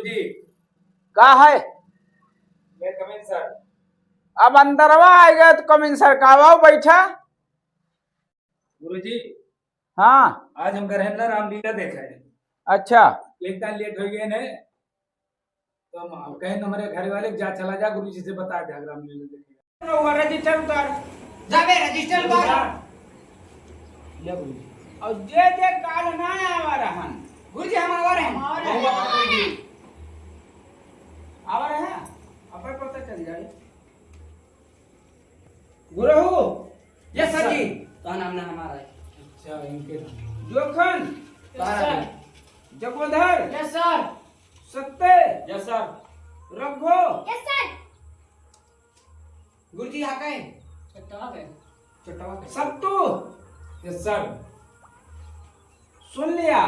गुरुजी का है? मैं कमिंग सर। अब अंदरवा आएगा तो कमिन सर का आओ बैठा। गुरुजी हाँ आज हम घर ना रामलीला देखा है। अच्छा एक दिन लेट हो गए ने तो हम कहे न हमारे घर वाले जा चला जा गुरुजी से बता दे रामलीला देखेगा। रजिस्टर उतार जाबे रजिस्टर बार या गुरुजी और जे काल ना आवा रहन गुरुजी हम आवर हैं आवा रहे अपन पता चल जाए। गुरु यस सर जी तो नाम ना हमारा है। अच्छा इनके Jokhan sir Jagodhar yes sir Satte yes sir Raghu yes sir Guruji आ गए चट्टावा पे सत्तू यस सर सुन लिया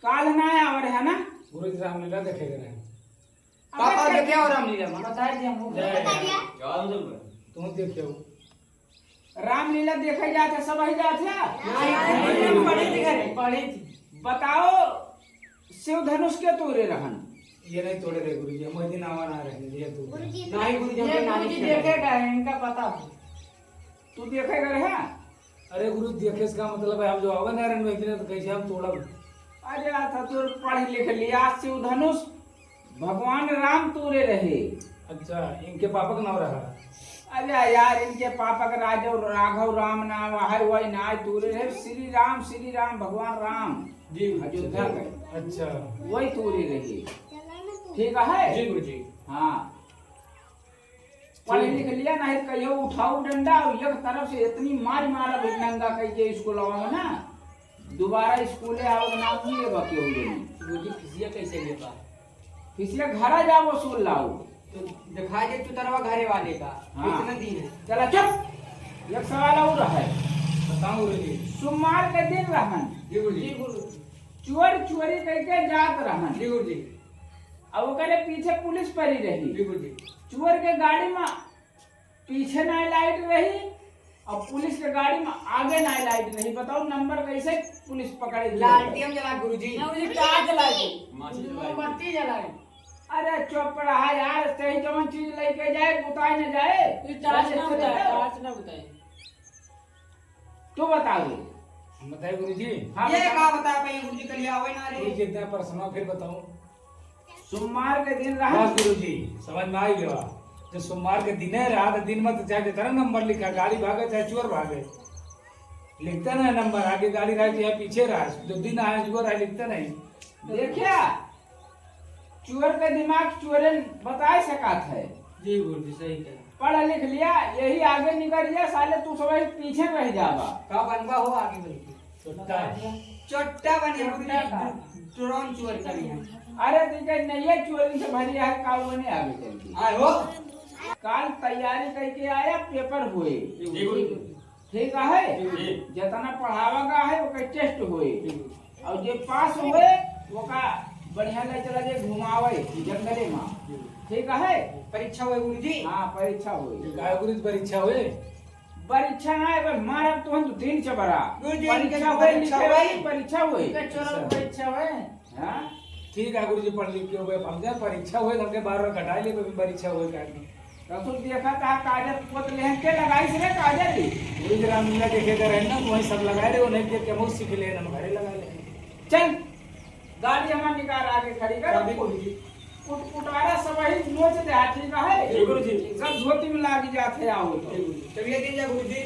काल ना आवर है ना गुरुजी रामलीला देखेगा रहे पापा देखे और रामलीला में बता दिया जय तुम देखियो रामलीला देखे जाते सब ही जाते पढ़ी थी बताओ शिव धनुष के तोड़े रहन ये नहीं तोड़े रहे गुरुजी हम दिन आवा ना रहे ये तू नहीं गुरुजी हमके नानी देखेगा इनका पता तू देखेगा रहा। अरे गुरु देखे इसका मतलब है हम जो आवा ना रहे दिन तो कैसे हम तोड़ा। अरे था तू पढ़ लिख लिया शिव धनुष भगवान राम तोड़े रहे। अच्छा इनके पापा का नाम रहा। अरे यार इनके पापा का राघव राम नाम हर वही ना तोड़े रहे। श्री राम भगवान राम जी अयोध्या गए अच्छा वही तोड़े रहे। ठीक है जी गुरुजी हाँ पढ़ लिख लिया नहीं कहियो उठाओ डंडा एक तरफ से इतनी मार मारा नंगा कह के स्कूल आओ ना दोबारा स्कूले आओ ना नहीं बके हुए गुरुजी फिसिया कैसे लेता इसलिए घर जाओ वसूल लाओ तो दिखा दे तू तरवा घरे वाले का हाँ। कितना दिन है चला चुप एक सवाल और है बताओ गुरुजी सोमवार के दिन रहन जी गुरुजी चोर चोरी करके जात रहन जी गुरुजी अब ओकरे पीछे पुलिस पड़ी रही। जी गुरुजी चोर के गाड़ी में पीछे ना लाइट रही और पुलिस के गाड़ी में आगे ना लाइट रही। बताओ नंबर कैसे पुलिस पकड़े लालटेन जला गुरुजी गुरुजी टार्च जलाए मोमबत्ती जलाए अरे चुप रहा यार सही जवन चीज लेके जाए बुताए न जाए तू टार्च ना बताए तू बताओ बताइए गुरुजी हाँ ये बताओ। का बता पाए गुरुजी कल आवे ना रे गुरुजी इतना प्रश्न फिर बताओ। सोमवार के दिन रहा बस गुरुजी समझ में आई गया जो सोमवार के दिन है रहा तो दिन में तो चाहे जितना नंबर लिखा गाड़ी भागे चाहे चोर भागे लिखता ना नंबर आगे गाड़ी रहा चाहे पीछे रहा जो दिन आया चोर है लिखता नहीं। देखिया चोर का दिमाग चोरन बता सकता है। जी गुरुजी सही कह पढ़ लिख लिया यही आगे निकल गया साले तू सब पीछे रह जावा। का बनवा हो आगे बढ़ छोटा चोट्टा बने गुरुजी तुरंत चोर करिए अरे ठीक नहीं है चोरी से भरी है काल बने आगे चल के आए हो काल तैयारी करके आया पेपर हुए जी गुरुजी ठीक है जितना पढ़ावा का है वो का टेस्ट हुए और जो पास हुए वो का बढ़िया ले चला जे घुमावे जंगले में ठीक है। परीक्षा हुए गुरुजी हाँ परीक्षा हुई काय गुरुजी परीक्षा हुए परीक्षा ना है मारा तो हम दिन से बड़ा गुरुजी, परीक्षा इनके हुई परीक्षा लिखे हुई। परीक्षा हुई चोर परीक्षा हुए हाँ ठीक है गुरुजी पढ़ लिख के हुए हम जाए परीक्षा हुए हमके 12 घटा लिए परीक्षा हुए काय रसूल देखा था काजल पोत लेहन के लगाई से काजल गुरुजी रामलीला देखे कर रहे ना वही सब लगाए रहे वो नहीं देख के हम सीख ले हम घरे लगा ले। चल गाड़ी हमारे निकाल आगे खड़ी कर अभी गुरुजी कुटारा सब ही नोच दे ठीक है गुरुजी सब धोती में लागी जाते आओ तो चलिए दिन जा गुरुजी